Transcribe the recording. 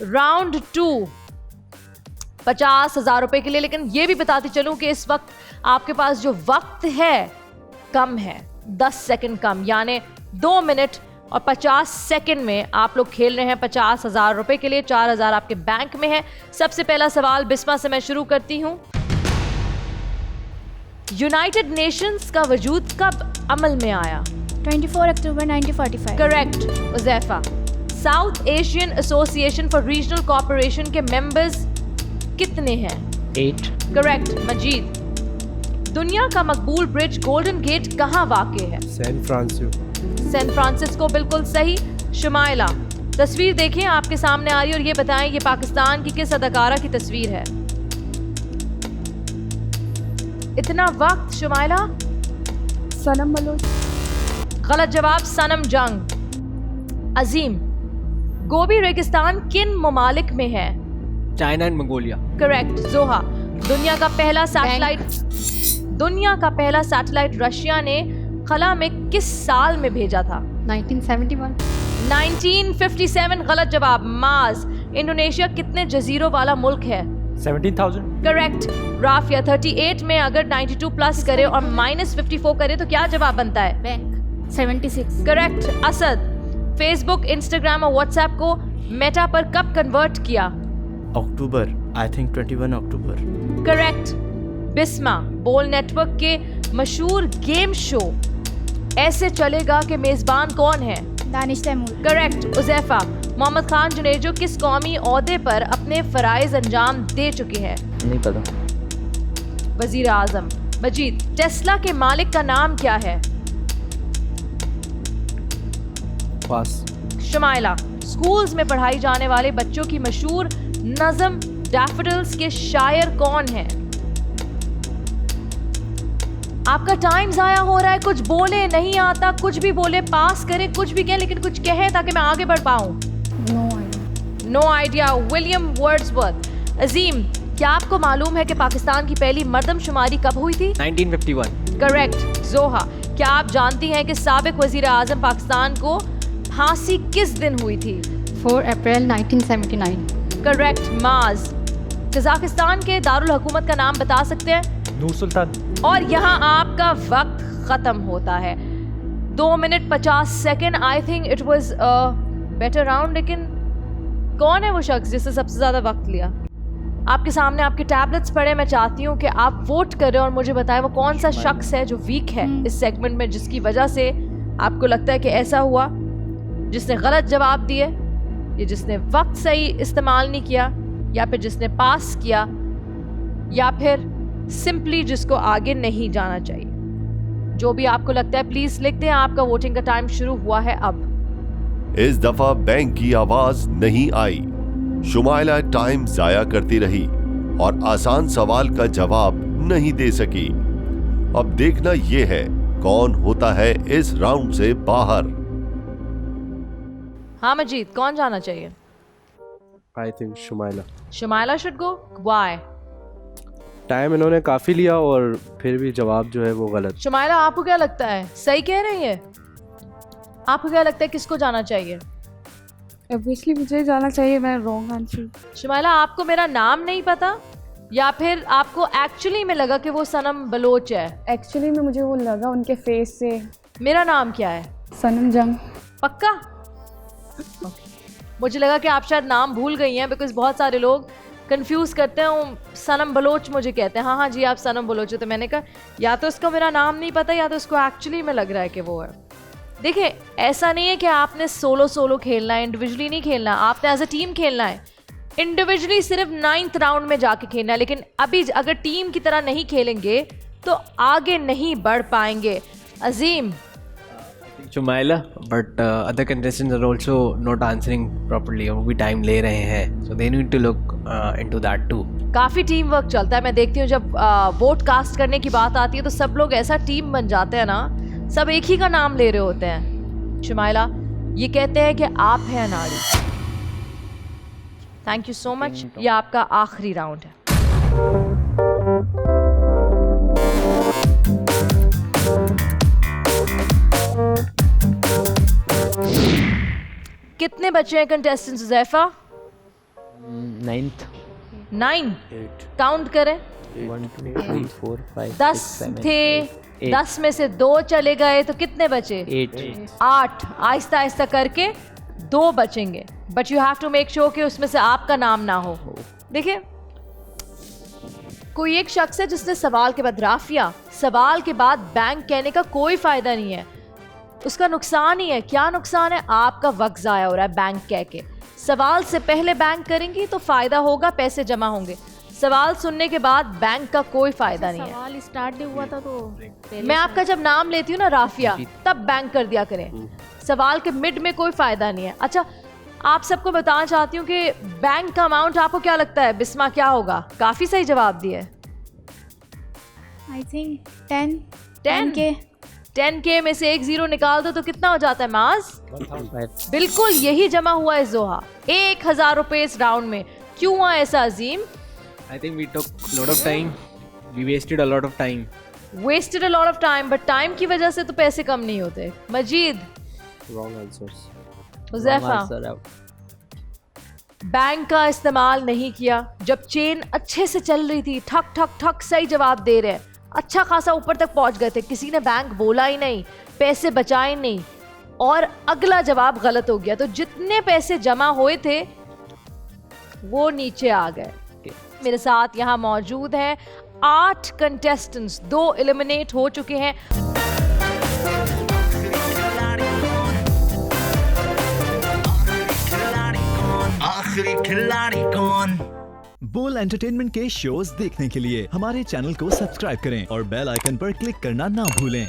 Round 2 50,000 रुपए के लिए। लेकिन ये भी बताती चलूं कि इस वक्त आपके पास जो वक्त है कम है, 10 सेकंड कम, यानी 2 मिनट और 50 सेकंड में आप लोग खेल रहे हैं 50,000 रुपए के लिए। 4,000 आपके बैंक में है। सबसे पहला सवाल बिस्मा से मैं शुरू करती हूं। यूनाइटेड नेशंस का वजूद कब अमल में आया? 24 अक्टूबर 1945। Correct Uzaifa. South Asian association for regional cooperation के मेंबर्स कितने हैं? 8। करेक्ट मजीद। दुनिया का मकबूल ब्रिज गोल्डन गेट कहाँ वाक़ है? सैन फ्रांसिस्को बिल्कुल सही। शुमाइला, तस्वीर देखें आपके सामने आ रही है और ये बताएं ये पाकिस्तान की किस अदाकारा की तस्वीर है? इतना वक्त शुमाइला। सनम बलोच। गलत जवाब, सनम जंग। अजीम, गोबी रेगिस्तान किन ममालिक में है? China and Mongolia. करेक्ट जोहा। दुनिया का पहला सैटेलाइट रशिया ने खला में किस साल में भेजा था? 1971। 1957 गलत जवाब। मार्स, इंडोनेशिया कितने जजीरों वाला मुल्क है? 17,000। करेक्ट राफिया। 38 में अगर 92 प्लस करे और -54 करे तो क्या जवाब बनता है? Bank 76। Correct Asad. Facebook, Instagram और व्हाट्सएप को मेटा पर कब कन्वर्ट किया? अक्टूबर, आई थिंक 21 अक्टूबर। करेक्ट बिस्मा। बोल नेटवर्क के मशहूर गेम शो ऐसे चलेगा के मेजबान कौन है? दानिश तैमूर। करेक्ट उज़ैफा। मोहम्मद खान जुनेजो किस कौमी ओहदे पर अपने फराइज अंजाम दे चुके हैं? नहीं पता। वजीर आजम। मजीद, टेस्ला के मालिक का नाम क्या है? पास। शुमाइला, स्कूल्स में पढ़ाई जाने वाले बच्चों की मशहूर नज़म डैफोडिल्स के शायर कौन हैं? आपका टाइम जाया हो रहा है। कुछ बोले, नहीं आता, कुछ भी बोले, पास करे, कुछ भी कहें, लेकिन कुछ कहें ताकि मैं आगे बढ़ पाऊं। No idea. William Wordsworth. Azeem, क्या आपको मालूम है कि पाकिस्तान की पहली मर्दमशुमारी कब हुई थी? 1951। करेक्ट जोहा। क्या आप जानती हैं कि साबिक वजीर आजम पाकिस्तान को फांसी किस दिन हुई थी? 4 अप्रैल 1979। करेक्ट माज। कजाकिस्तान के दारुल हुकूमत का नाम बता सकते हैं? नूर सुल्तान। और यहाँ आपका वक्त खत्म होता है। 2 minute 50 second. I think it was better round. लेकिन कौन है वो शख्स जिससे सबसे ज्यादा वक्त लिया? आपके सामने आपके टैबलेट्स पड़े। मैं चाहती हूँ कि आप वोट करें और मुझे बताएं वो कौन सा शख्स है जो वीक है इस सेगमेंट में, जिसकी वजह से आपको लगता है कि ऐसा हुआ, जिसने गलत जवाब दिए, या जिसने वक्त सही इस्तेमाल नहीं किया, या फिर जिसने पास किया, या फिर सिंपली जिसको आगे नहीं जाना चाहिए। जो भी आपको लगता है प्लीज लिख दें। आपका वोटिंग का टाइम शुरू हुआ है अब। इस दफा बैंक की आवाज नहीं आई। शुमाइला टाइम जाया करती रही और आसान सवाल का जवाब नहीं दे सकी। अब देखना यह है कौन होता है इस राउंड से बाहर। हाँ मजीद, कौन जाना चाहिए? I think Shumaila. Shumaila should go. Why? Time इन्होंने काफी लिया और फिर भी जवाब जो है वो गलत। शुमाइला, आपको क्या लगता है सही कह रही है? आपको क्या लगता है किसको जाना चाहिए? ऑब्वियसली मुझे जाना चाहिए। मैं रॉन्ग आंसर। शुमाइला, आपको मेरा नाम नहीं पता या फिर आपको एक्चुअली में लगा कि वो सनम बलोच है? एक्चुअली में मुझे वो लगा उनके फेस से। मेरा नाम क्या है? सनम जंग। पक्का? मुझे लगा कि आप शायद नाम भूल गई हैं, बिकॉज बहुत सारे लोग कंफ्यूज करते हैं। सनम बलोच मुझे कहते हैं। हाँ जी, आप सनम बलोच हो। तो मैंने कहा या तो उसको मेरा नाम नहीं पता या तो उसको एक्चुअली में लग रहा है कि वो है। देखिए, ऐसा नहीं है कि आपने सोलो खेलना है, इंडिविजुअली नहीं खेलना, आपने एज अ टीम खेलना है। इंडिविजुअली सिर्फ 9th राउंड में जाके खेलना है, लेकिन अभी अगर टीम की तरह नहीं खेलेंगे तो आगे नहीं बढ़ पाएंगे। Azeem. Shumaila, but other contestants are also not answering properly, वो भी टाइम ले रहे हैं, so they need to look into that too. काफ़ी टीम वर्क चलता है। मैं देखती हूँ जब वोट कास्ट करने की बात आती है तो सब लोग ऐसा टीम बन जाते हैं ना, सब एक ही का नाम ले रहे होते हैं। शुमाइला, ये कहते हैं कि आप हैं अनाड़ी। Thank you so much. ये आपका आखिरी राउंड है। कितने बचे हैं कंटेस्टेंट्स ज़ैफ़ा? नाइन्थ 9 काउंट करें 1 2 3 4 5 10 थे 10 में से 2 चले गए तो कितने बचे 8 8 आहिस्ता आहिस्ता करके 2 बचेंगे but you have to make sure कि उसमें से आपका नाम ना हो देखिए कोई एक शख्स है जिसने सवाल के बाद राफिया सवाल के बाद बैंक कहने का कोई फायदा नहीं है उसका नुकसान ही है क्या नुकसान है आपका वक्त ज़ाया हो रहा है बैंक कह के सवाल से पहले बैंक करेंगी तो फायदा होगा पैसे जमा होंगे सवाल सुनने के बाद बैंक का कोई फायदा नहीं है सवाल स्टार्ट नहीं हुआ था तो मैं आपका जब नाम लेती हूँ ना राफिया तब बैंक कर दिया करें सवाल के मिड में कोई फायदा नहीं है अच्छा आप सबको बताना चाहती हूँ कि बैंक का अमाउंट आपको क्या लगता है बिस्मा क्या होगा काफी सही जवाब दिया है आई थिंक 10 10K 10K में से 1 0 निकाल दो तो कितना हो जाता है माज बिल्कुल यही जमा हुआ है जोहा 1000 रुपए इस राउंड में क्यों हुआ ऐसा अजीम I think we took a lot of time. We wasted a lot of time. Wasted a lot of time but time की वजह से तो पैसे कम नहीं होते Majeed wrong answers Huzaifa bank का इस्तेमाल नहीं किया जब चेन अच्छे से चल रही थी ठक ठक ठक सही जवाब दे रहे हैं अच्छा खासा ऊपर तक पहुंच गए थे किसी ने बैंक बोला ही नहीं पैसे बचाए नहीं और अगला जवाब गलत हो गया तो जितने पैसे जमा हुए थे वो नीचे आ गए मेरे साथ यहाँ मौजूद हैं 8 कंटेस्टेंट्स 2 एलिमिनेट हो चुके हैं आखिरी खिलाड़ी कौन बोल एंटरटेनमेंट के शोज देखने के लिए हमारे चैनल को सब्सक्राइब करें और बेल आइकन पर क्लिक करना ना भूलें